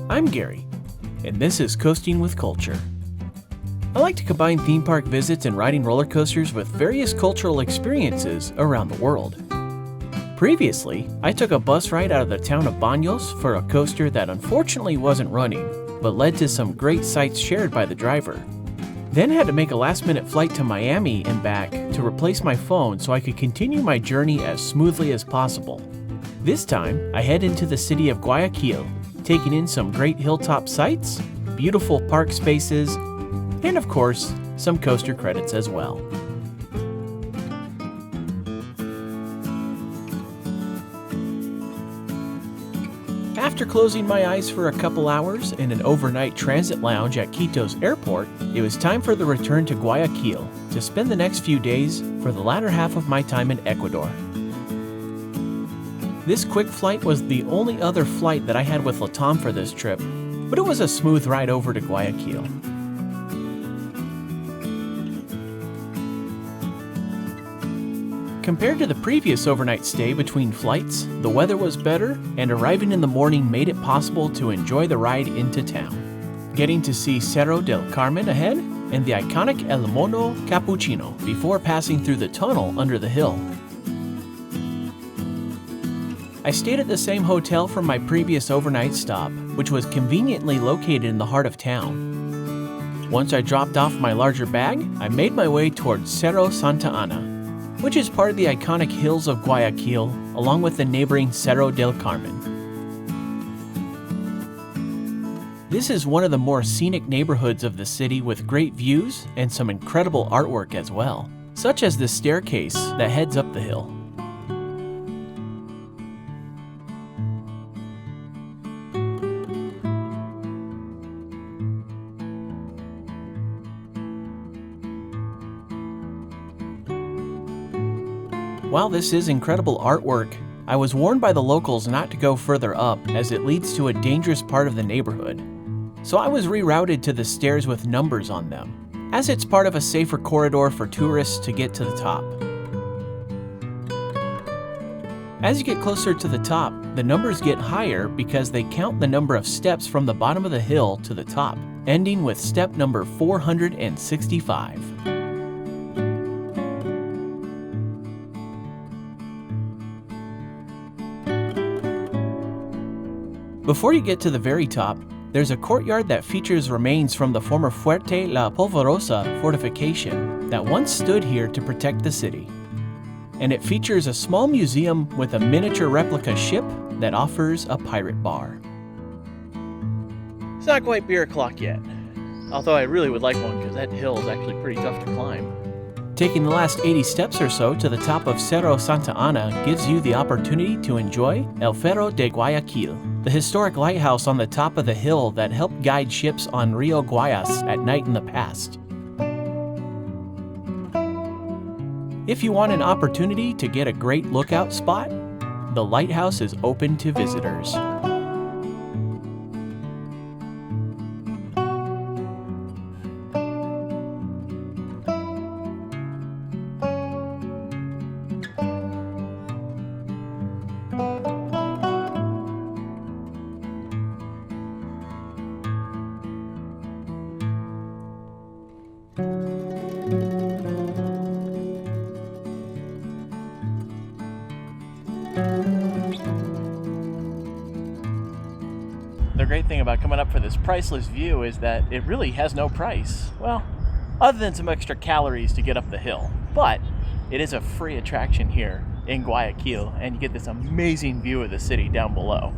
I'm Gary, and this is Coasting with Culture. I like to combine theme park visits and riding roller coasters with various cultural experiences around the world. Previously, I took a bus ride out of the town of Baños for a coaster that unfortunately wasn't running, but led to some great sights shared by the driver. Then had to make a last-minute flight to Miami and back to replace my phone so I could continue my journey as smoothly as possible. This time, I head into the city of Guayaquil, taking in some great hilltop sights, beautiful park spaces, and of course, some coaster credits as well. After closing my eyes for a couple hours in an overnight transit lounge at Quito's airport, it was time for the return to Guayaquil to spend the next few days for the latter half of my time in Ecuador. This quick flight was the only other flight that I had with LATAM for this trip, but it was a smooth ride over to Guayaquil. Compared to the previous overnight stay between flights, the weather was better, and arriving in the morning made it possible to enjoy the ride into town. Getting to see Cerro del Carmen ahead, and the iconic El Mono Capuchino before passing through the tunnel under the hill. I stayed at the same hotel from my previous overnight stop, which was conveniently located in the heart of town. Once I dropped off my larger bag, I made my way towards Cerro Santa Ana, which is part of the iconic hills of Guayaquil, along with the neighboring Cerro del Carmen. This is one of the more scenic neighborhoods of the city with great views and some incredible artwork as well, such as the staircase that heads up the hill. While this is incredible artwork, I was warned by the locals not to go further up as it leads to a dangerous part of the neighborhood. So I was rerouted to the stairs with numbers on them, as it's part of a safer corridor for tourists to get to the top. As you get closer to the top, the numbers get higher because they count the number of steps from the bottom of the hill to the top, ending with step number 465. Before you get to the very top, there's a courtyard that features remains from the former Fuerte La Polvorosa fortification that once stood here to protect the city. And it features a small museum with a miniature replica ship that offers a pirate bar. It's not quite beer o'clock yet, although I really would like one because that hill is actually pretty tough to climb. Taking the last 80 steps or so to the top of Cerro Santa Ana gives you the opportunity to enjoy El Faro de Guayaquil, the historic lighthouse on the top of the hill that helped guide ships on Rio Guayas at night in the past. If you want an opportunity to get a great lookout spot, the lighthouse is open to visitors. The great thing about coming up for this priceless view is that it really has no price. Well, other than some extra calories to get up the hill. But it is a free attraction here in Guayaquil, and you get this amazing view of the city down below.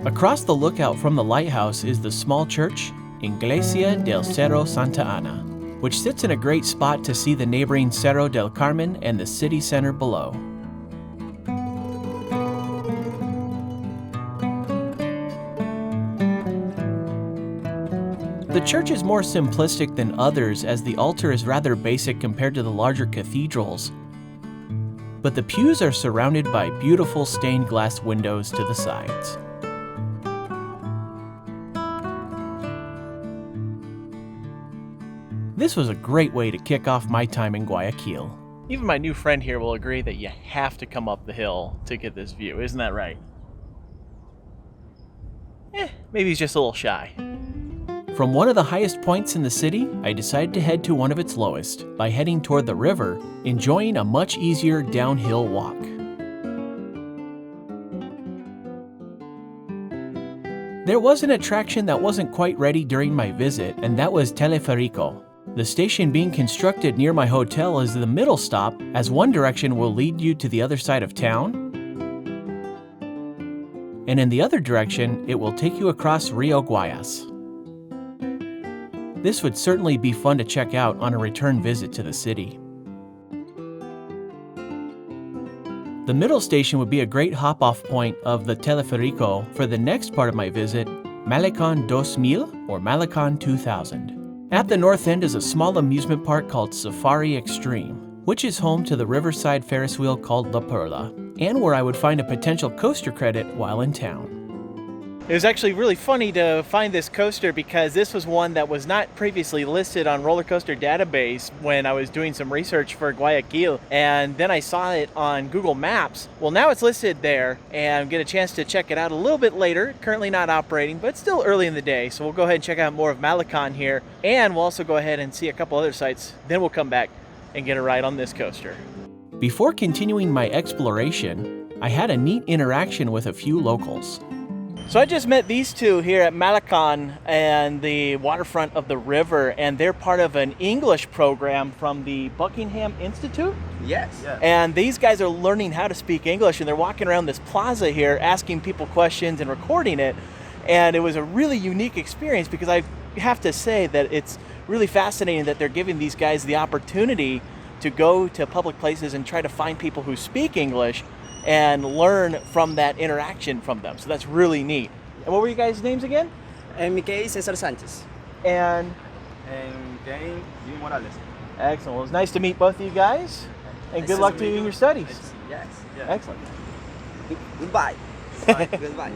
Across the lookout from the lighthouse is the small church, Iglesia del Cerro Santa Ana, which sits in a great spot to see the neighboring Cerro del Carmen and the city center below. The church is more simplistic than others as the altar is rather basic compared to the larger cathedrals, but the pews are surrounded by beautiful stained glass windows to the sides. This was a great way to kick off my time in Guayaquil. Even my new friend here will agree that you have to come up the hill to get this view, isn't that right? Maybe he's just a little shy. From one of the highest points in the city, I decided to head to one of its lowest by heading toward the river, enjoying a much easier downhill walk. There was an attraction that wasn't quite ready during my visit, and that was Teleferico. The station being constructed near my hotel is the middle stop, as one direction will lead you to the other side of town, and in the other direction, it will take you across Rio Guayas. This would certainly be fun to check out on a return visit to the city. The middle station would be a great hop-off point of the Teleferico for the next part of my visit, Malecón 2000 or Malecón 2000. At the north end is a small amusement park called Safari Extreme, which is home to the Riverside Ferris wheel called La Perla, and where I would find a potential coaster credit while in town. It was actually really funny to find this coaster because this was one that was not previously listed on Roller Coaster Database when I was doing some research for Guayaquil, and then I saw it on Google Maps. Well, now it's listed there and get a chance to check it out a little bit later. Currently not operating, but still early in the day, so we'll go ahead and check out more of Malecón here, and we'll also go ahead and see a couple other sites. Then we'll come back and get a ride on this coaster. Before continuing my exploration, I had a neat interaction with a few locals. So I just met these two here at Malecón and the waterfront of the river, and they're part of an English program from the Buckingham Institute. Yes. And these guys are learning how to speak English, and they're walking around this plaza here asking people questions and recording it. And it was a really unique experience because I have to say that it's really fascinating that they're giving these guys the opportunity to go to public places and try to find people who speak English and learn from that interaction from them. So that's really neat. And what were you guys' names again? En mi case, Cesar Sanchez. And Jane Morales. excellent. Well, it's nice to meet both of you guys. And Nice good to luck to meet you in you. your studies. Yes. Excellent. Goodbye. Goodbye.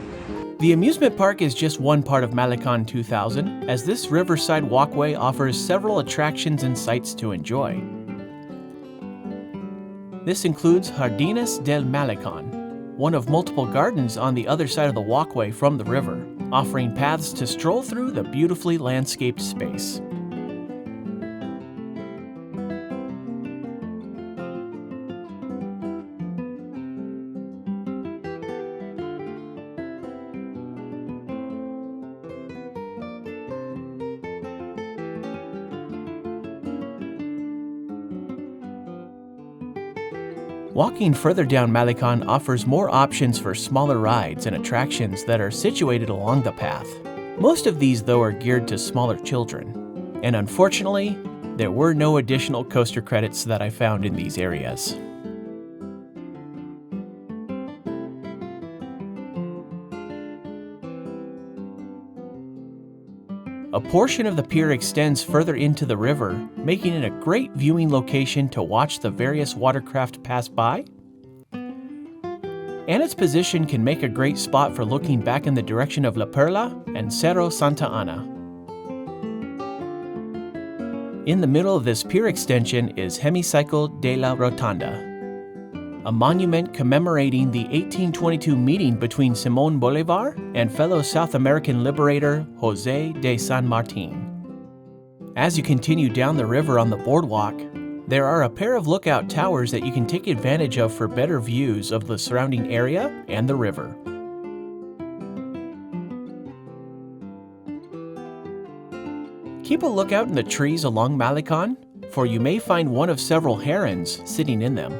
The amusement park is just one part of Malecón 2000, as this riverside walkway offers several attractions and sights to enjoy. This includes Jardines del Malecón, one of multiple gardens on the other side of the walkway from the river, offering paths to stroll through the beautifully landscaped space. Walking further down Malecón offers more options for smaller rides and attractions that are situated along the path. Most of these, though, are geared to smaller children. And unfortunately, there were no additional coaster credits that I found in these areas. A portion of the pier extends further into the river, making it a great viewing location to watch the various watercraft pass by. And its position can make a great spot for looking back in the direction of La Perla and Cerro Santa Ana. In the middle of this pier extension is Hemiciclo de la Rotonda, a monument commemorating the 1822 meeting between Simón Bolívar and fellow South American liberator José de San Martín. As you continue down the river on the boardwalk, there are a pair of lookout towers that you can take advantage of for better views of the surrounding area and the river. Keep a lookout in the trees along Malecón, for you may find one of several herons sitting in them.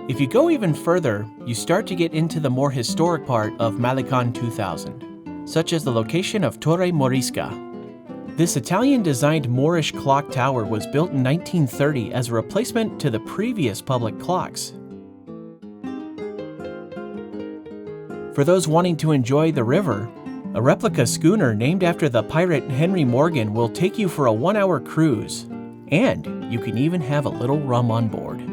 If you go even further, you start to get into the more historic part of Malecón 2000, such as the location of Torre Morisca. This Italian-designed Moorish clock tower was built in 1930 as a replacement to the previous public clocks. For those wanting to enjoy the river, a replica schooner named after the pirate Henry Morgan will take you for a 1-hour cruise, and you can even have a little rum on board.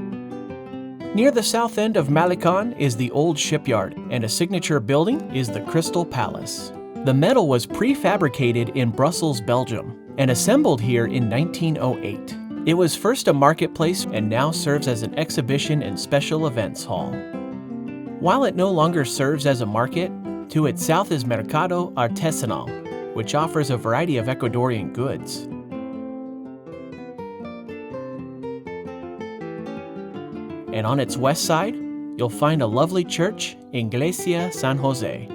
Near the south end of Malecón is the old shipyard, and a signature building is the Crystal Palace. The metal was prefabricated in Brussels, Belgium, and assembled here in 1908. It was first a marketplace and now serves as an exhibition and special events hall. While it no longer serves as a market, to its south is Mercado Artesanal, which offers a variety of Ecuadorian goods. And on its west side, you'll find a lovely church, Iglesia San Jose.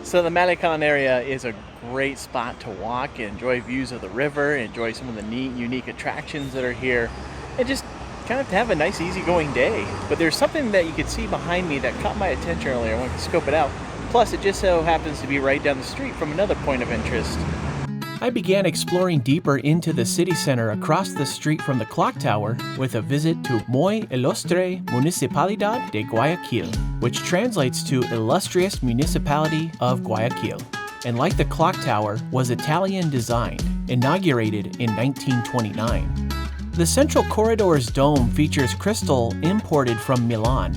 So the Malecón area is a great spot to walk and enjoy views of the river, enjoy some of the neat, unique attractions that are here, and just kind of have a nice, easygoing day. But there's something that you could see behind me that caught my attention earlier. I wanted to scope it out. Plus, it just so happens to be right down the street from another point of interest. I began exploring deeper into the city center across the street from the clock tower with a visit to Muy Ilustre Municipalidad de Guayaquil, which translates to Illustrious Municipality of Guayaquil, and like the clock tower, was Italian designed, inaugurated in 1929. The central corridor's dome features crystal imported from Milan.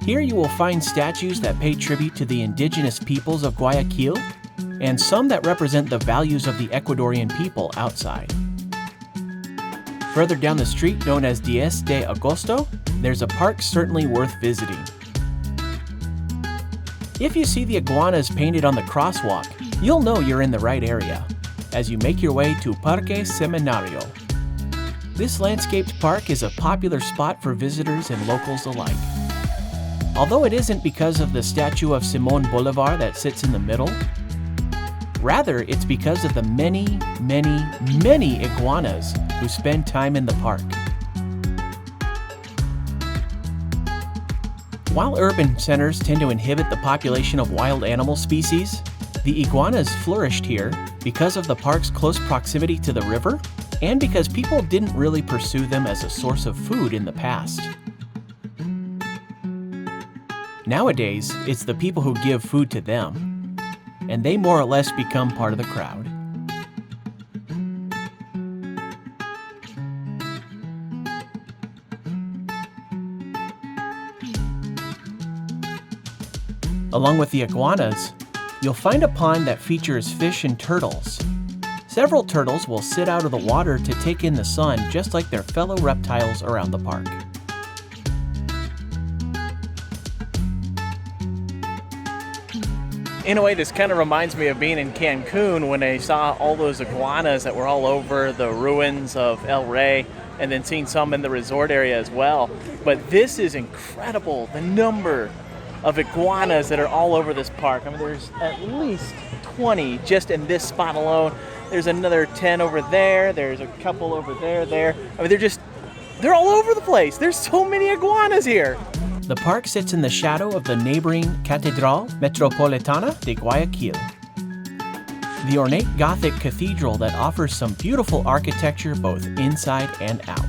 Here you will find statues that pay tribute to the indigenous peoples of Guayaquil, and some that represent the values of the Ecuadorian people outside. Further down the street, known as 10 de Agosto, there's a park certainly worth visiting. If you see the iguanas painted on the crosswalk, you'll know you're in the right area, as you make your way to Parque Seminaro. This landscaped park is a popular spot for visitors and locals alike. Although it isn't because of the statue of Simón Bolívar that sits in the middle, rather, it's because of the many, many, many iguanas who spend time in the park. While urban centers tend to inhibit the population of wild animal species, the iguanas flourished here because of the park's close proximity to the river and because people didn't really pursue them as a source of food in the past. Nowadays, it's the people who give food to them, and they more or less become part of the crowd. Along with the iguanas, you'll find a pond that features fish and turtles. Several turtles will sit out of the water to take in the sun just like their fellow reptiles around the park. In a way, this kind of reminds me of being in Cancun when I saw all those iguanas that were all over the ruins of El Rey, and then seeing some in the resort area as well. But this is incredible, the number of iguanas that are all over this park. I mean, there's at least 20 just in this spot alone. There's another 10 over there. There's a couple over there. I mean, they're all over the place. There's so many iguanas here. The park sits in the shadow of the neighboring Catedral Metropolitana de Guayaquil, the ornate Gothic cathedral that offers some beautiful architecture both inside and out.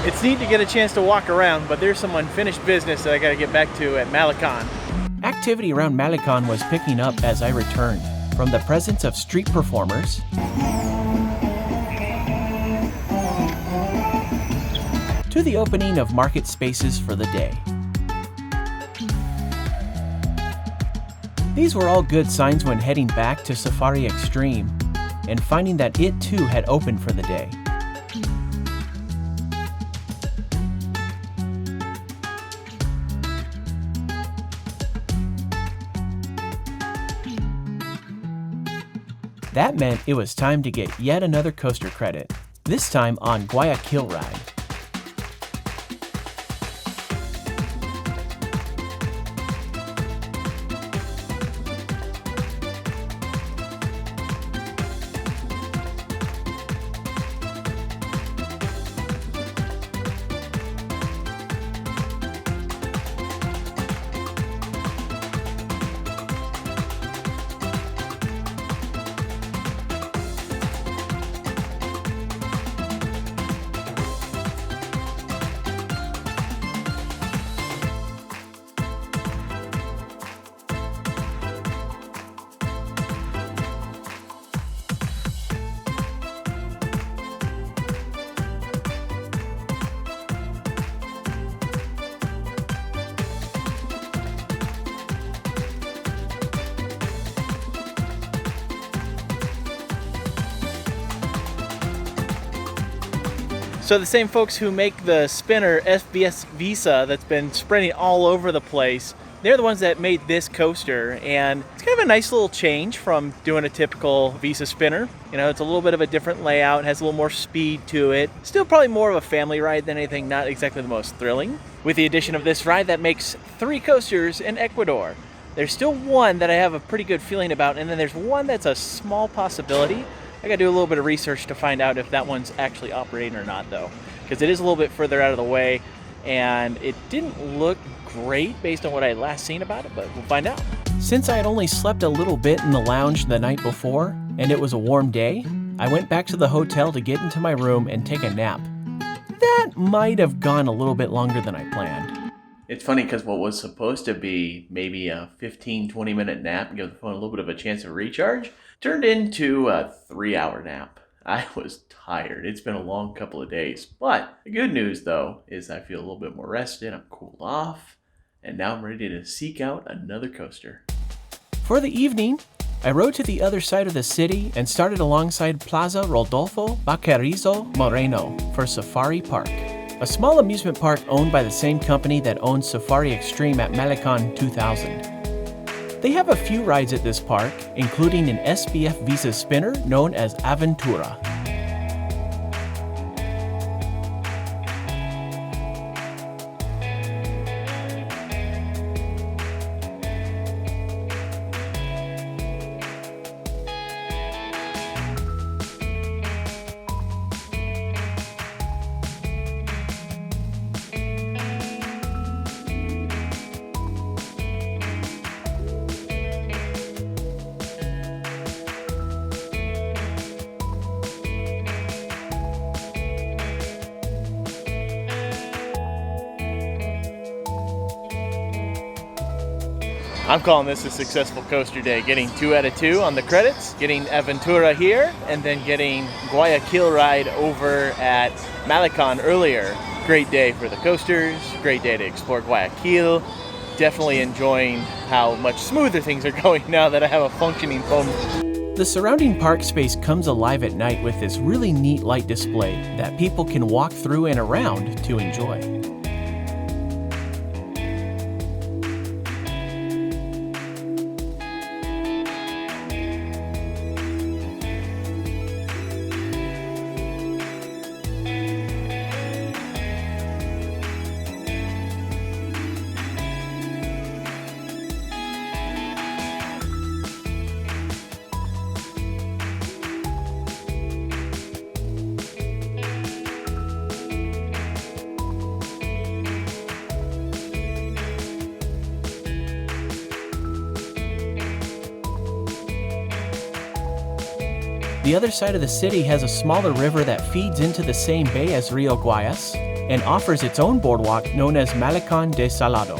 It's neat to get a chance to walk around, but there's some unfinished business that I gotta get back to at Malecón. Activity around Malecón was picking up as I returned, from the presence of street performers to the opening of market spaces for the day. These were all good signs when heading back to Safari Extreme and finding that it too had opened for the day. That meant it was time to get yet another coaster credit, this time on Guayaquil Ride. So the same folks who make the spinner FBS Visa that's been spreading all over the place, they're the ones that made this coaster, and it's kind of a nice little change from doing a typical Visa spinner. You know, it's a little bit of a different layout, has a little more speed to it. Still probably more of a family ride than anything, not exactly the most thrilling. With the addition of this ride, that makes 3 coasters in Ecuador. There's still one that I have a pretty good feeling about, and then there's one that's a small possibility. I gotta do a little bit of research to find out if that one's actually operating or not though, because it is a little bit further out of the way, and it didn't look great based on what I had last seen about it, but we'll find out. Since I had only slept a little bit in the lounge the night before, and it was a warm day, I went back to the hotel to get into my room and take a nap. That might have gone a little bit longer than I planned. It's funny because what was supposed to be maybe a 15-20 minute nap and give the phone a little bit of a chance of recharge turned into a 3-hour nap. I was tired. It's been a long couple of days. But the good news, though, is I feel a little bit more rested. I'm cooled off. And now I'm ready to seek out another coaster. For the evening, I rode to the other side of the city and started alongside Plaza Rodolfo Baquerizo Moreno for Safari Park, a small amusement park owned by the same company that owns Safari Extreme at Malecón 2000. They have a few rides at this park, including an SBF Visa spinner known as Aventura. I'm calling this a successful coaster day, getting 2 out of 2 on the credits, getting Aventura here, and then getting Guayaquil ride over at Malecón earlier. Great day for the coasters, great day to explore Guayaquil. Definitely enjoying how much smoother things are going now that I have a functioning phone. The surrounding park space comes alive at night with this really neat light display that people can walk through and around to enjoy. The other side of the city has a smaller river that feeds into the same bay as Rio Guayas and offers its own boardwalk known as Malecón del Salado.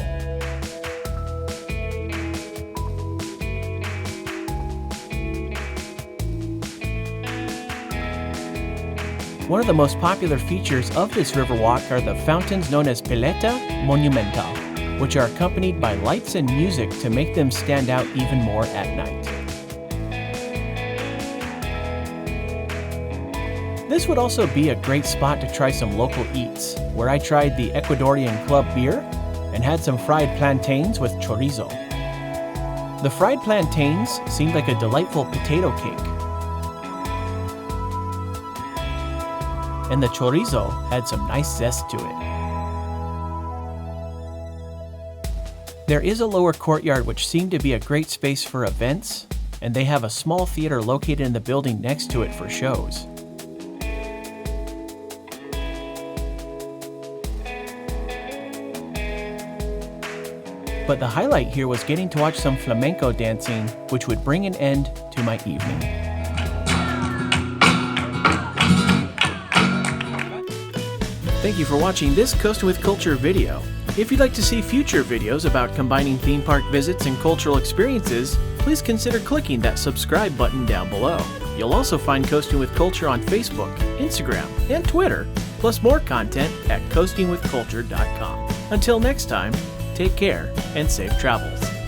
One of the most popular features of this riverwalk are the fountains known as Pileta Monumental, which are accompanied by lights and music to make them stand out even more at night. This would also be a great spot to try some local eats, where I tried the Ecuadorian club beer and had some fried plantains with chorizo. The fried plantains seemed like a delightful potato cake, and the chorizo had some nice zest to it. There is a lower courtyard which seemed to be a great space for events, and they have a small theater located in the building next to it for shows. But the highlight here was getting to watch some flamenco dancing, which would bring an end to my evening. Thank you for watching this Coasting with Culture video. If you'd like to see future videos about combining theme park visits and cultural experiences, please consider clicking that subscribe button down below. You'll also find Coasting with Culture on Facebook, Instagram, and Twitter, plus more content at coastingwithculture.com. Until next time, take care and safe travels.